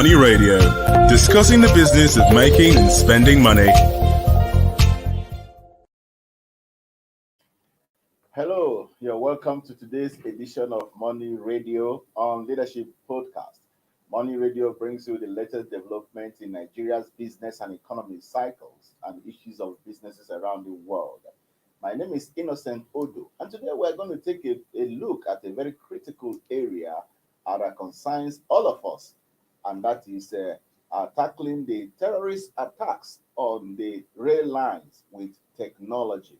Money Radio, discussing the business of making and spending money. Hello, you're welcome to today's edition of Money Radio on Leadership Podcast. Money Radio brings you the latest developments in Nigeria's business and economy cycles and issues of businesses around the world. My name is Innocent Odo, and today we're going to take a look at a very critical area that concerns all of us, and that is tackling the terrorist attacks on the rail lines with technology.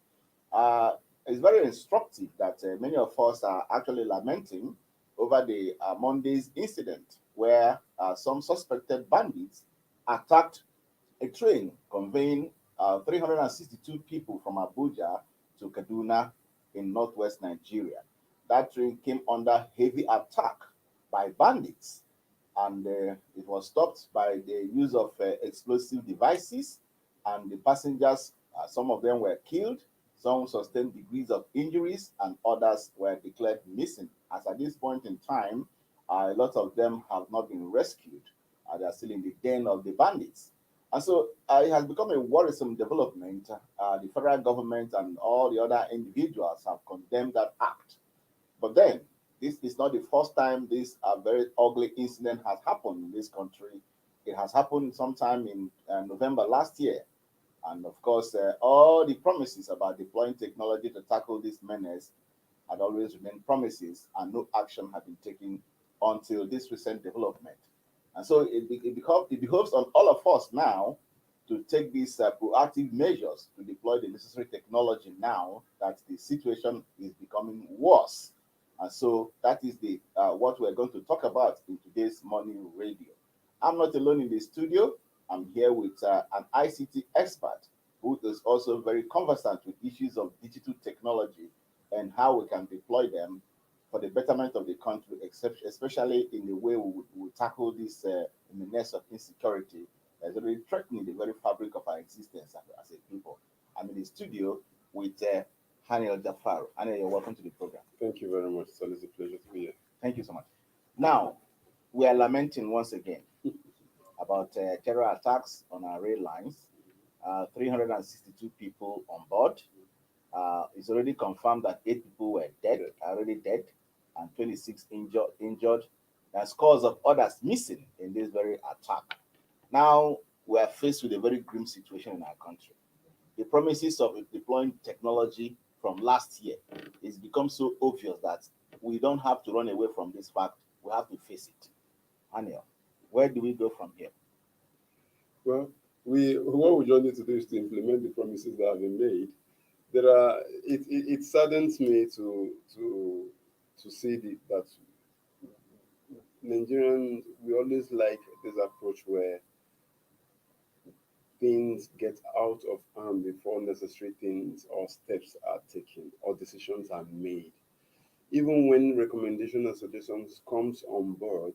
It's very instructive that many of us are actually lamenting over the Monday's incident where some suspected bandits attacked a train conveying 362 people from Abuja to Kaduna in northwest Nigeria. That train came under heavy attack by bandits, and it was stopped by the use of explosive devices, and the passengers, some of them were killed, some sustained degrees of injuries, and others were declared missing. As at this point in time, a lot of them have not been rescued. They are still in the den of the bandits. And so it has become a worrisome development. The federal government and all the other individuals have condemned that act. But then, this is not the first time this very ugly incident has happened in this country. It has happened sometime in November last year. And of course, all the promises about deploying technology to tackle this menace had always remained promises, and no action had been taken until this recent development. And so it behoves on all of us now to take these proactive measures to deploy the necessary technology now that the situation is becoming worse. And so that is the what we're going to talk about in today's Morning Radio. I'm not alone in the studio. I'm here with an ICT expert who is also very conversant with issues of digital technology and how we can deploy them for the betterment of the country, especially in the way we will tackle this menace of insecurity that's really threatening the very fabric of our existence as a people. I'm in the studio with Haniel Jafar. Haniel, you're welcome to the program. Thank you very much. It's always a pleasure to be here. Thank you so much. Now, we are lamenting once again about terror attacks on our rail lines. 362 people on board. It's already confirmed that 8 people were already dead, and 26 injured. And scores of others missing in this very attack. Now we are faced with a very grim situation in our country. The promises of deploying technology from last year it's become so obvious that we don't have to run away from this fact. We have to face it. Haniel, where do we go from here? Well, what we just need to do is to implement the promises that have been made. It saddens me to see that Nigerians, we always like this approach where things get out of hand before necessary things or steps are taken or decisions are made. Even when recommendations and suggestions comes on board,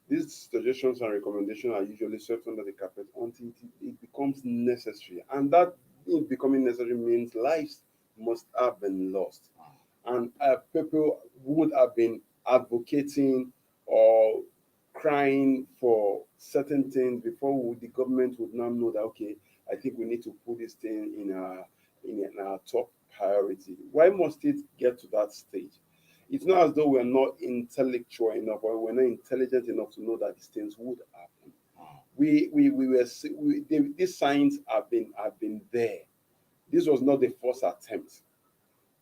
these suggestions and recommendations are usually swept under the carpet until it becomes necessary. And that it becoming necessary means lives must have been lost. And people would have been advocating or crying for certain things before the government would now know that, okay, I think we need to put this thing in our top priority. Why must it get to that stage? It's not as though we're not intellectual enough or we're not intelligent enough to know that these things would happen. These signs have been there. This was not the first attempt.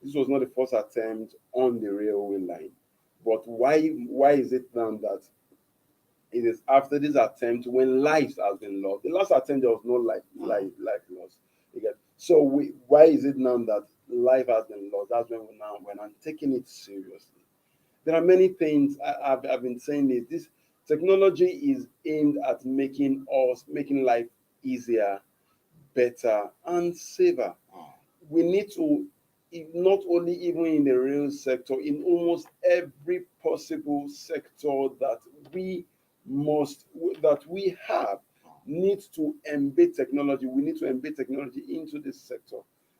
This was not the first attempt on the railway line. But why is it now that it is after this attempt when lives have been lost? The last attempt there was no life lost. So why is it now that life has been lost? That's when I'm taking it seriously. There are many things I've been saying this technology is aimed at making life easier, better, and safer. We need to, not only even in the rail sector, in almost every possible sector that we have, need to embed technology. We need to embed technology into this sector.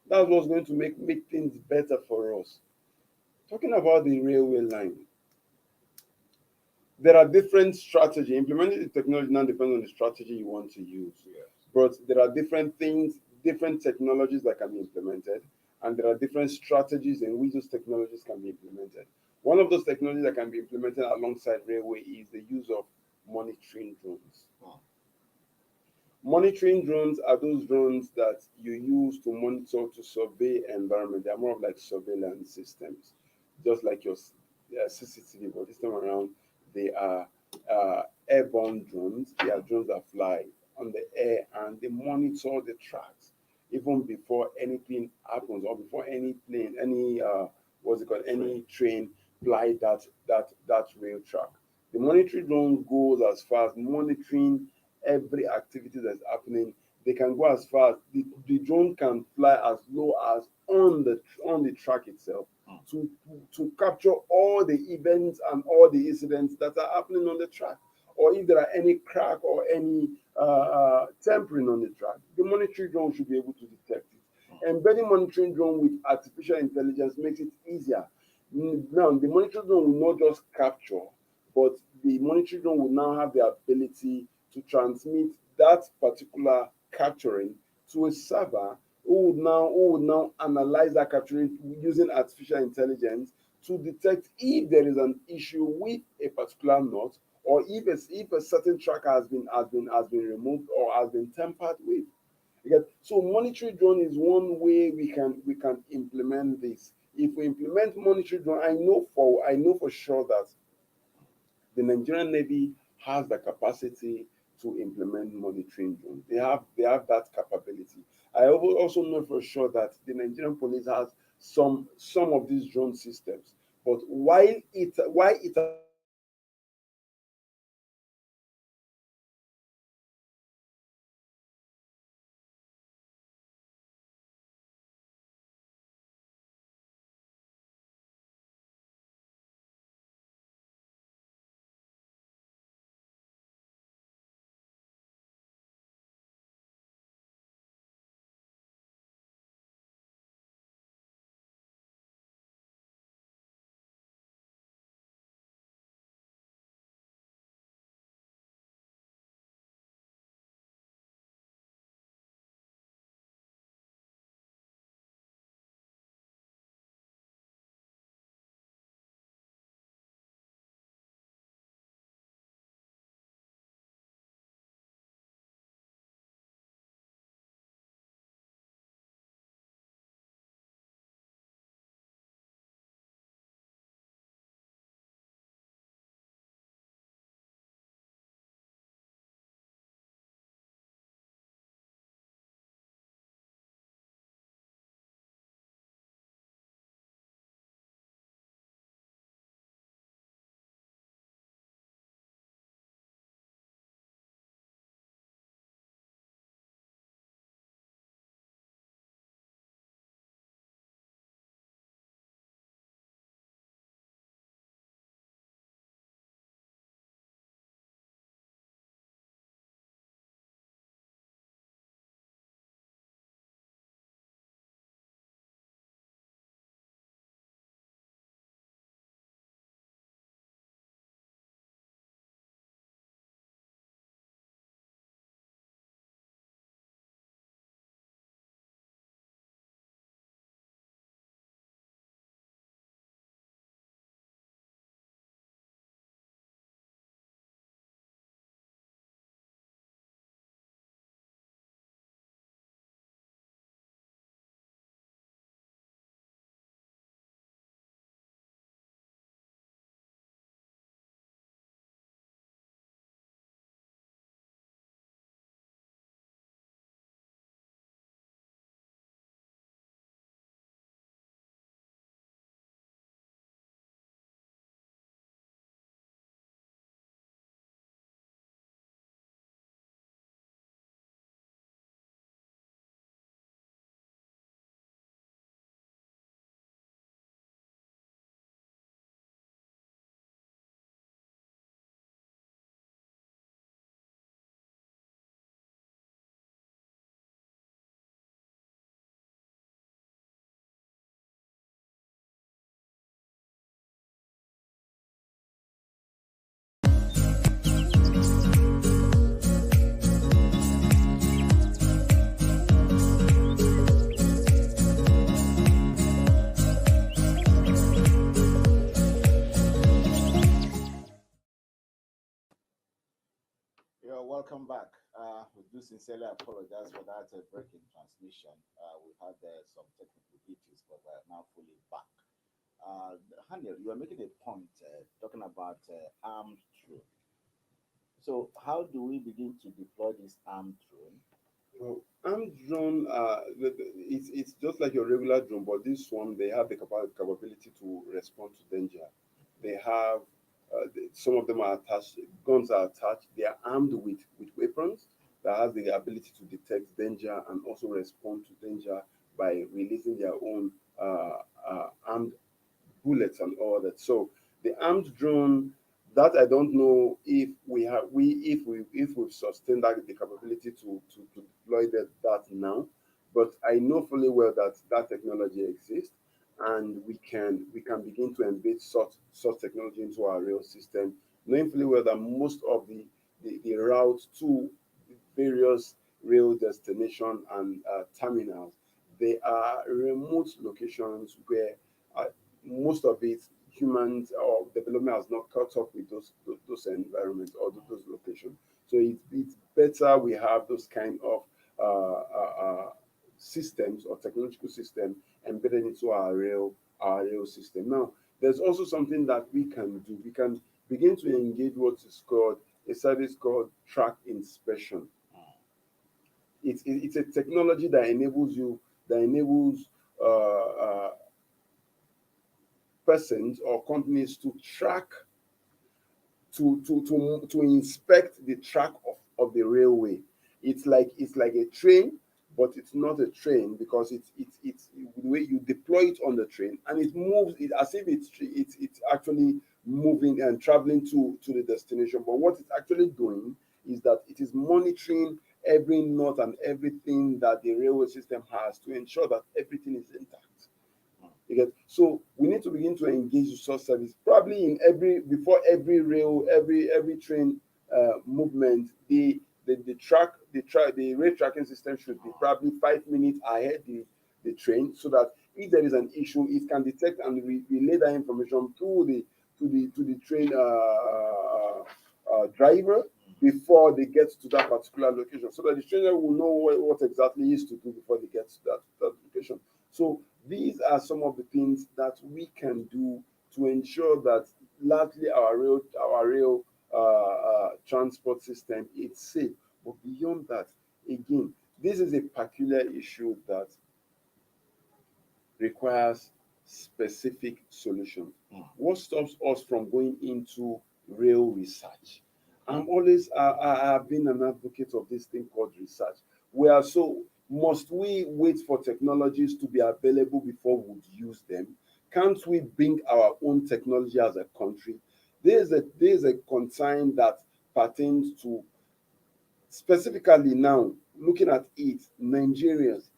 That's what's going to make things better for us. Talking about the railway line, there are different strategy. Implementing the technology now depends on the strategy you want to use. Yes. But there are different things, different technologies that can be implemented, and there are different strategies in which those technologies can be implemented. One of those technologies that can be implemented alongside railway is the use of monitoring drones. Hmm. Monitoring drones are those drones that you use to monitor, to survey environment. They are more of like surveillance systems, just like your CCTV, but this time around they are airborne drones. They are drones that fly on the air and they monitor the tracks even before anything happens or before any plane, any what's it called, any train fly that rail track. The monitoring drone goes as far as monitoring every activity that's happening. They can go as far as the drone can fly as low as on the track itself to capture all the events and all the incidents that are happening on the track. Or if there are any crack or any tampering on the track, the monitoring drone should be able to detect it. Embedding monitoring drone with artificial intelligence makes it easier. Now, the monitoring drone will not just capture, but the monitoring drone will now have the ability to transmit that particular capturing to a server who would now analyze that capturing using artificial intelligence to detect if there is an issue with a particular node or if a certain tracker has been removed or has been tampered with. So monitoring drone is one way we can implement this. If we implement monitoring drone, I know for sure that the Nigerian Navy has the capacity to implement monitoring drones. They have that capability. I also know for sure that the Nigerian police has some of these drone systems. But why it do sincerely apologize for that break in transmission. We had some technical issues, but we're now fully back. Daniel, you are making a point talking about armed drone. So, how do we begin to deploy this armed drone? Well, armed drone, it's just like your regular drone, but this one they have the capability to respond to danger. They have some of them are attached, guns are attached. They are armed with weapons that has the ability to detect danger and also respond to danger by releasing their own armed bullets and all that. So the armed drone, that I don't know if we have we if we've sustained that the capability to deploy that now, but I know fully well that that technology exists, and we can begin to embed such technology into our rail system, knowing fully well that most of the routes to various rail destination and terminals, they are remote locations where uh, most of it humans or development has not caught up with those environments or those locations. So it's better we have those kind of systems or technological system embedded into our rail system. Now, there's also something that we can do. We can begin to engage what is called a service called track inspection. It's a technology that enables persons or companies to track to inspect the track of the railway. It's like a train, but it's not a train because it's the way you deploy it on the train and it moves it as if it's actually moving and traveling to the destination. But what it's actually doing is that it is monitoring every knot and everything that the railway system has to ensure that everything is intact. Because so we need to begin to engage the source service probably in every before every rail, every train movement. The rail tracking system should be probably 5 minutes ahead the train, so that if there is an issue, it can detect and relay that information to the train driver before they get to that particular location, so that the trainer will know what exactly is to do before they get to that location. So these are some of the things that we can do to ensure that largely our rail transport system is safe. But beyond that, again, this is a peculiar issue that requires specific solutions. What stops us from going into real research? I have been an advocate of this thing called research. Where so must we wait for technologies to be available before we would use them? Can't we bring our own technology as a country? There is a concern that pertains to specifically now looking at it, Nigerians.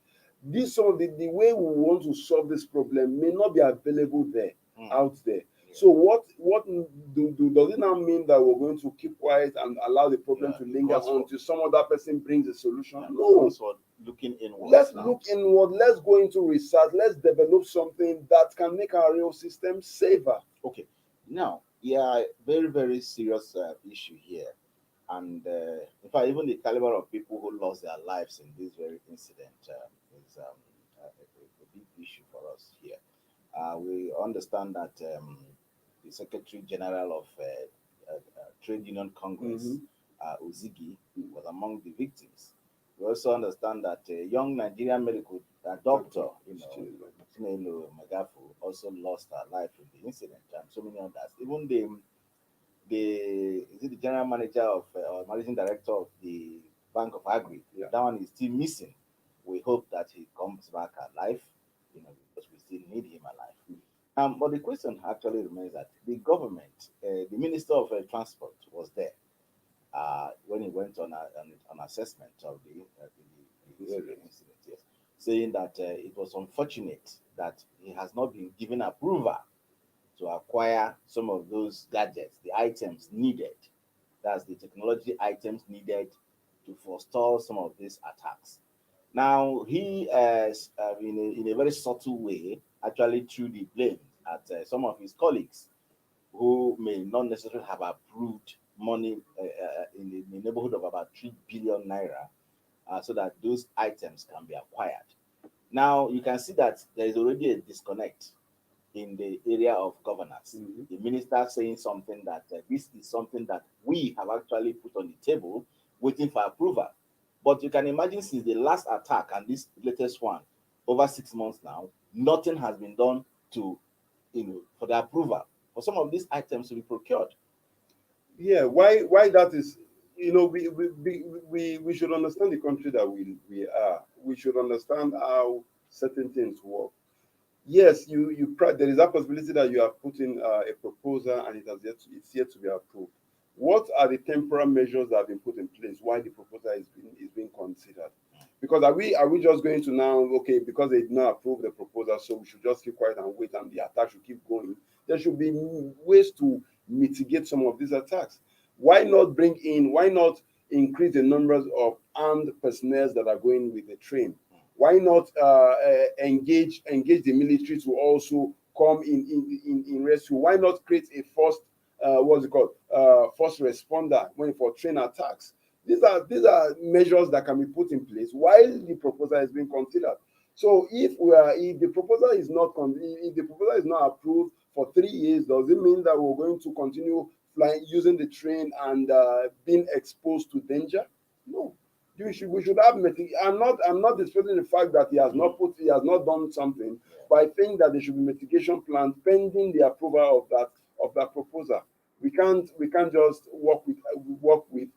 This some of the way we want to solve this problem may not be available there out there. So does it now mean that we're going to keep quiet and allow the problem to linger until some other person brings a solution? No. Looking inward. Let's look inward. Let's go into research. Let's develop something that can make our rail system safer. Okay. Now, yeah, very, very serious issue here. And in fact, even the caliber of people who lost their lives in this very incident is a big issue for us here. We understand that the Secretary General of Trade Union Congress, Ozigi, was among the victims. We also understand that a young Nigerian medical doctor, Chinelo Magafu, also lost her life in the incident, and so many others. Even the general manager of or managing director of the Bank of Agri. Yeah. That one is still missing. We hope that he comes back alive, because we still need him alive. But the question actually remains that the government, the Minister of Transport was there when he went on an assessment of the incident, yes, saying that it was unfortunate that he has not been given approval to acquire some of those gadgets, the items needed. That's the technology items needed to forestall some of these attacks. Now, he, in a very subtle way, actually threw the blame at some of his colleagues who may not necessarily have approved money in the neighborhood of about 3 billion naira so that those items can be acquired. Now, you can see that there is already a disconnect in the area of governance. The minister saying something that this is something that we have actually put on the table, waiting for approval. But you can imagine since the last attack and this latest one, over 6 months now, nothing has been done to, for the approval for some of these items to be procured. Yeah, why that is, we should understand the country that we are. We should understand how certain things work. Yes, there is a possibility that you have put in a proposal and it's yet to be approved. What are the temporal measures that have been put in place while the proposal is being considered? Because are we just going to now, okay, because they did not approve the proposal, so we should just keep quiet and wait and the attack should keep going? There should be ways to mitigate some of these attacks. Why not increase the numbers of armed personnel that are going with the train? Why not engage the military to also come in rescue? Why not create a first responder for train attacks? These are measures that can be put in place while the proposal is being considered. So if the proposal is not approved for 3 years, does it mean that we're going to continue flying using the train and being exposed to danger? No. We should have I'm not disputing the fact that he has not done something, but I think that there should be mitigation plans pending the approval of that proposal. We can't just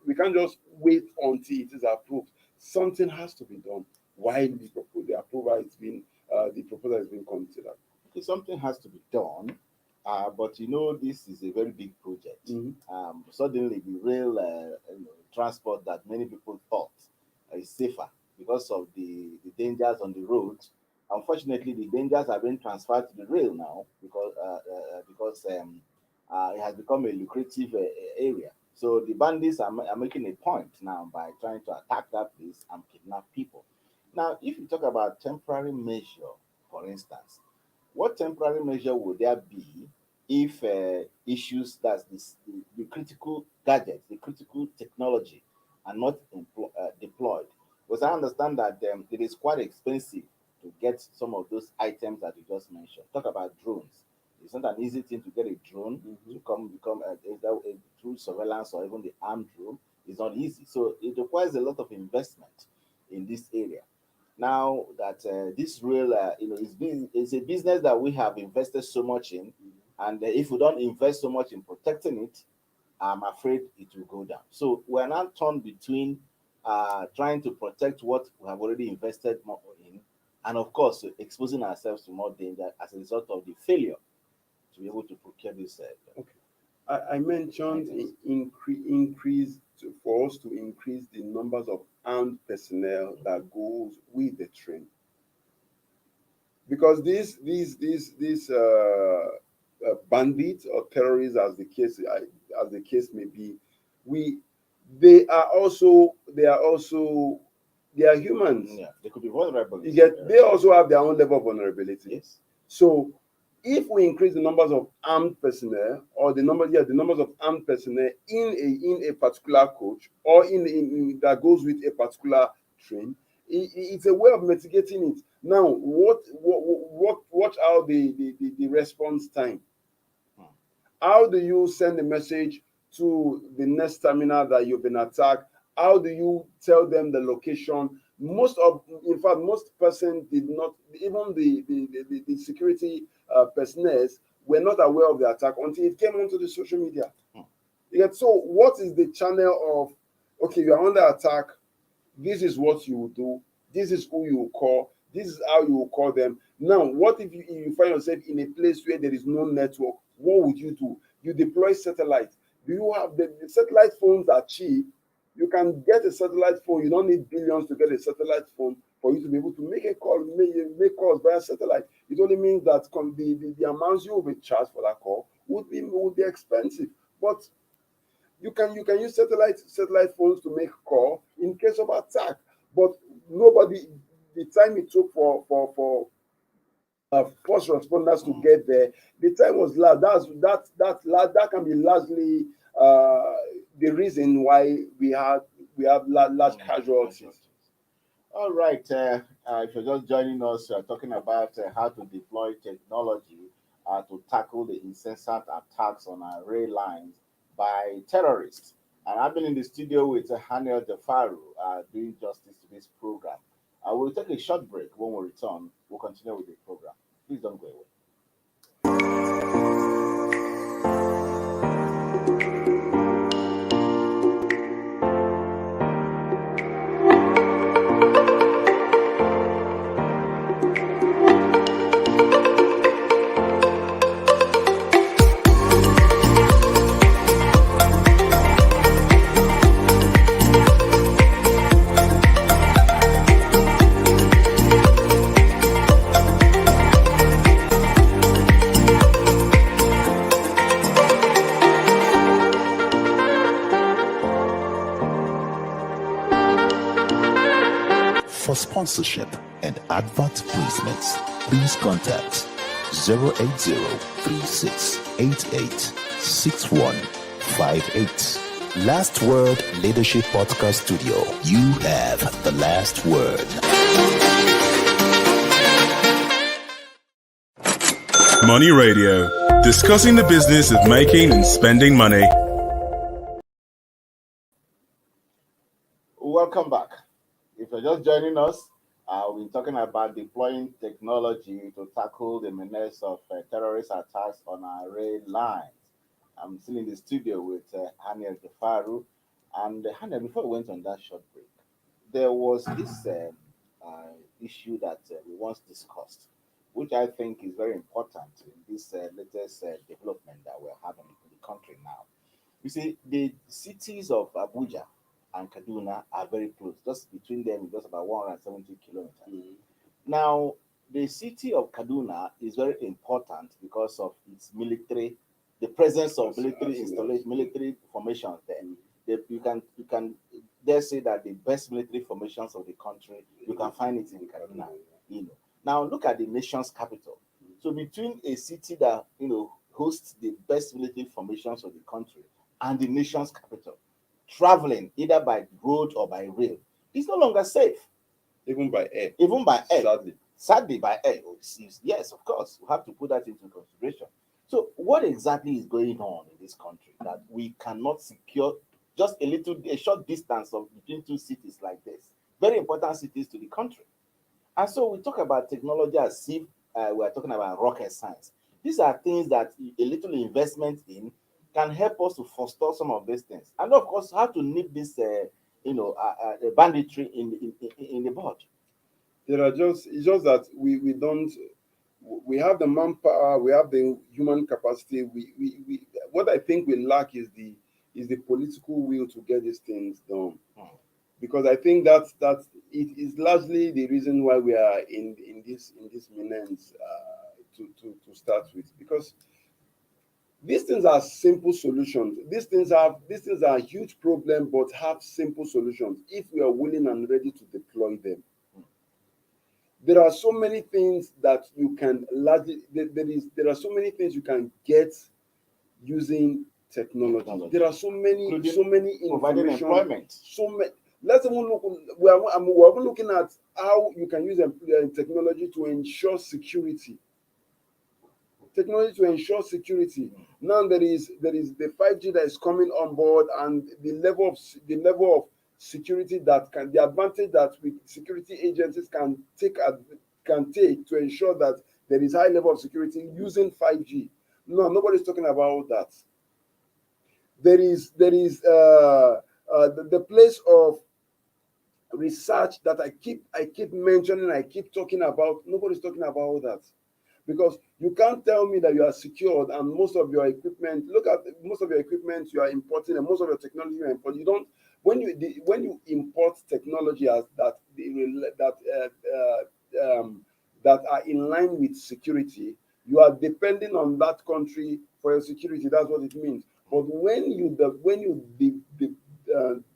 we can't just wait until it is approved. Something has to be done while the proposal is being considered. Okay, something has to be done, but this is a very big project. Suddenly, the rail transport that many people thought is safer because of the dangers on the road. Unfortunately, the dangers are being transferred to the rail now because it has become a lucrative area. So the bandits are making a point now by trying to attack that place and kidnap people. Now, if you talk about temporary measure, for instance, what temporary measure would there be if issues that's the critical gadgets, the critical technology are not deployed? Because I understand that it is quite expensive to get some of those items that you just mentioned. Talk about drones. It's not an easy thing to get a drone to become either a true surveillance or even the armed drone. It's not easy. So it requires a lot of investment in this area. Now that this rail, is a business that we have invested so much in, and if we don't invest so much in protecting it, I'm afraid it will go down. So we're now torn between trying to protect what we have already invested more in, and of course exposing ourselves to more danger as a result of the failure to be able to procure this. Okay. I mentioned for us to increase the numbers of armed personnel that goes with the train, because these bandits or terrorists, as the case may be, they are humans. Yeah, they could be vulnerable. They also have their own level of vulnerability. Yes. So if we increase the numbers of armed personnel, or the numbers of armed personnel in a particular coach, or in that goes with a particular train, it's a way of mitigating it. Now, watch out the response time. How do you send a message to the next terminal that you've been attacked? How do you tell them the location? Most persons did not, even the security personnel were not aware of the attack until it came onto the social media. So what is the channel of, okay, you are under attack, this is what you will do, this is who you will call, this is how you will call them. Now, what if you find yourself in a place where there is no network? What would you do? You deploy satellite. Do you have the satellite phones are cheap? You can get a satellite phone. You don't need billions to get a satellite phone for you to be able to make a call, make calls via satellite. It only means that the amounts you will be charged for that call would be expensive. But you can use satellite phones to make a call in case of attack. But the time it took for first responders to get there, the time was large. That can be largely the reason why we have large casualties. All right. If you're just joining us, we are talking about how to deploy technology to tackle the incessant attacks on our rail lines by terrorists. And I've been in the studio with Hanel Defaru doing justice to this program. We'll take a short break. When we return, we'll continue with the program. Please don't go away. For sponsorship and advert placements, please contact 080-3688-6158. Last Word Leadership Podcast Studio. You have the last word. Money Radio, discussing the business of making and spending money. Welcome back. If you're just joining us, we're talking about deploying technology to tackle the menace of terrorist attacks on our rail lines. I'm still in the studio with Haniel Defaru. And Haniel, before we went on that short break, there was this issue that we once discussed, which I think is very important in this latest development that we're having in the country now. You see, the cities of Abuja and Kaduna are very close. Just between them, it's just about 170 kilometers. Now, the city of Kaduna is very important because of its military, the presence of military installation, military formations there. You can dare say that the best military formations of the country, you can find it in Kaduna. Now look at the nation's capital. So between a city that hosts the best military formations of the country and the nation's capital, traveling either by road or by rail is no longer safe. Even by air. Even by air. Sadly. By air. Yes, of course. We have to put that into consideration. So what exactly is going on in this country that we cannot secure just a short distance of between two cities like this? Very important cities to the country. And so we talk about technology as if we're talking about rocket science. These are things that a little investment in can help us to forestall some of these things. And of course, how to nip this, banditry in the bud. It's just that we have the manpower, we have the human capacity. What I think we lack is the political will to get these things done. Because I think that it is largely the reason why we are in this menace to start with. Because these things are simple solutions. These things are a huge problem, but have simple solutions if we are willing and ready to deploy them. There are so many things that you can largely there are so many things you can get using technology. There are so many providing employment. So many. Let's even look. We're even looking at how you can use technology to ensure security. Technology to ensure security. Now there is the 5G that is coming on board, and the level of security the advantage that security agencies can take to ensure that there is high level of security using 5G. No, nobody's talking about that. There is the place of research that I keep mentioning, I keep talking about. Nobody's talking about that. Because you can't tell me that you are secured and most of your equipment, you are importing, and most of your technology you are importing. You don't when you import technology as that are in line with security, you are depending on that country for your security. That's what it means. But when you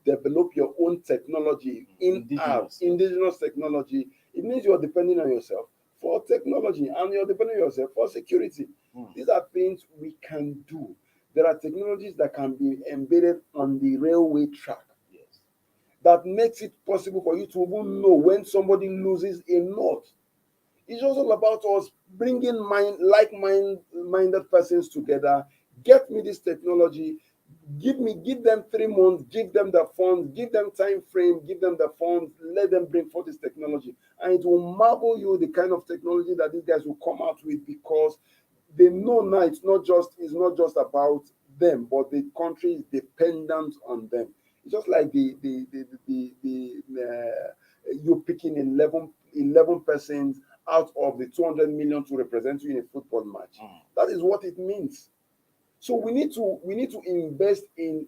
develop your own technology indigenous technology, it means you are depending on yourself for technology, and you're depending on yourself for security. These are things we can do. There are technologies that can be embedded on the railway track. Yes. that makes it possible for you to even know when somebody loses a note. It's just all about us bringing like-minded persons together. Get me this technology. Give them 3 months. Give them the funds. Give them time frame. Give them the funds. Let them bring forth this technology, and it will marvel you the kind of technology that these guys will come out with, because they know now it's not just about them, but the country is dependent on them. It's just like you picking 11 persons out of the 200 million to represent you in a football match. That is what it means. So we need to invest in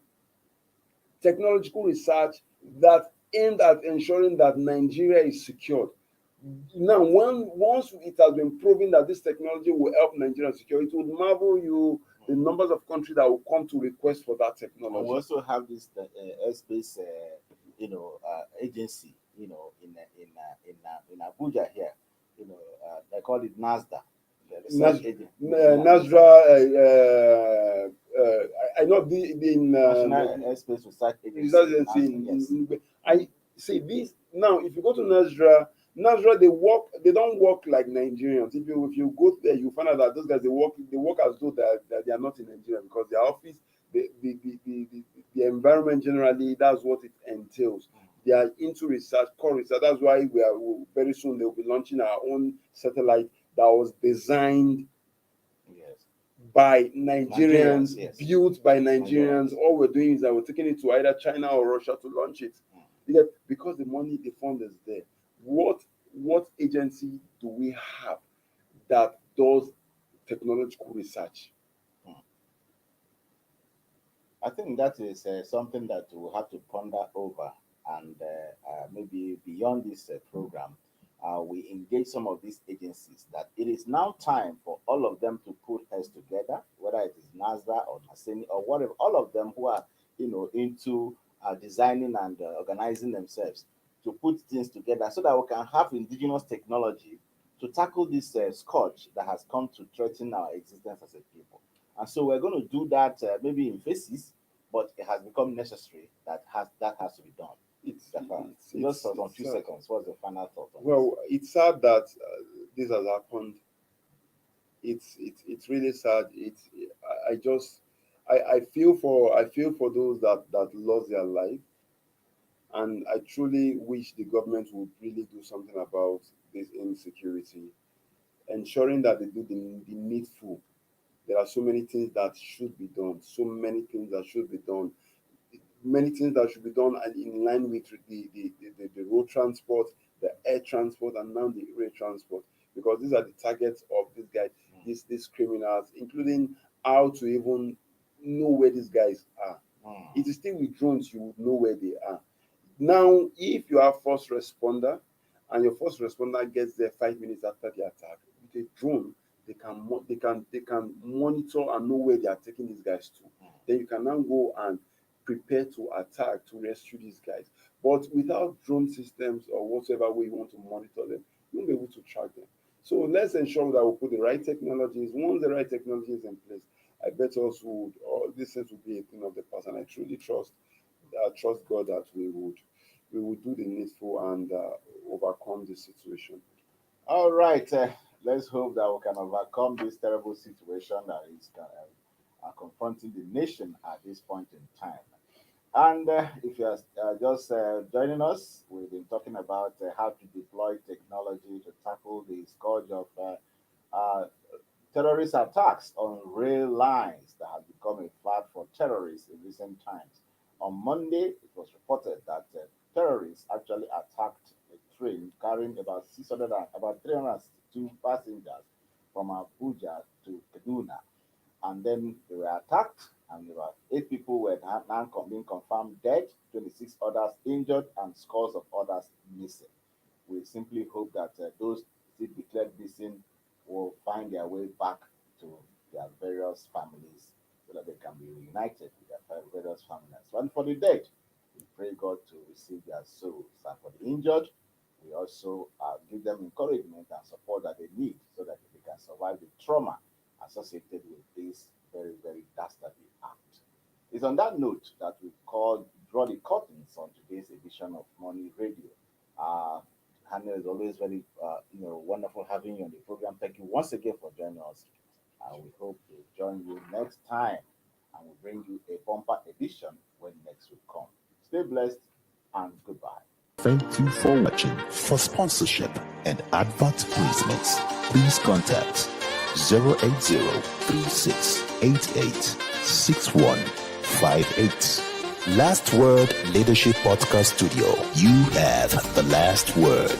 technological research that aimed at ensuring that Nigeria is secured. Now, once it has been proven that this technology will help Nigeria secure, it would marvel you the numbers of countries that will come to request for that technology. And we also have this airspace, agency, in Abuja here. They call it NASDA. Nasra, I know in National Airspace Research Agency. Yes. I see this now. If you go to Nasra, they don't work like Nigerians. If you go there, you find out that those guys they work as though that they are not in Nigeria, because their office, the environment generally, that's what it entails. They are into research, core research. That's why very soon they will be launching our own satellite that was designed by Nigerians, yes. built by Nigerians. All we're doing is that we're taking it to either China or Russia to launch it. Because the money, the fund is there. What agency do we have that does technological research? I think that is something that we'll have to ponder over, and maybe beyond this program, we engage some of these agencies that it is now time for all of them to put heads together, whether it is NASDA or NASENI or whatever, all of them who are into designing and organizing themselves to put things together so that we can have indigenous technology to tackle this scourge that has come to threaten our existence as a people. And so we're going to do that maybe in phases, but it has become necessary that has to be done. Just for some few seconds, what's the final thought on Well, it's sad that this has happened. It's really sad. I feel for those that lost their life, and I truly wish the government would really do something about this insecurity, ensuring that they do the needful. There are so many things that should be done, many things that should be done in line with the road transport, the air transport, and now the rail transport, because these are the targets of these guys, these criminals, including how to even know where these guys are. It is still with drones you would know where they are. Now, if you are first responder and your first responder gets there 5 minutes after the attack with a drone, they can monitor and know where they are taking these guys to. Then you can now go and prepare to attack to rescue these guys. But without drone systems or whatever way you want to monitor them, you won't be able to track them. So let's ensure that we put the right technologies. Once the right technology is in place, I bet us would, all these things will be a thing of the past. And I truly trust God that we would do the needful and overcome this situation. All right. Let's hope that we can overcome this terrible situation that is confronting the nation at this point in time. And if you are just joining us, we've been talking about how to deploy technology to tackle the scourge of uh, terrorist attacks on rail lines that have become a flag for terrorists in recent times. On Monday, it was reported that terrorists actually attacked a train carrying about 362 passengers from Abuja to Kaduna, and then they were attacked, and about 8 people were now being confirmed dead, 26 others injured, and scores of others missing. We simply hope that those still declared missing will find their way back to their various families so that they can be reunited with their various families. And for the dead, we pray God to receive their souls. And for the injured, we also give them encouragement and support that they need so that they can survive the trauma associated with this very, very dastardly act. It's on that note that we draw the curtains on today's edition edition of Money Radio. Hannah, is always very wonderful having you on the program. Thank you once again for joining us. We hope to join you next time, and we'll bring you a bumper edition when next week comes. Stay blessed and goodbye. Thank you for watching. For sponsorship and advert placements, please contact 080-3688-6158. Last Word Leadership Podcast Studio. You have the last word.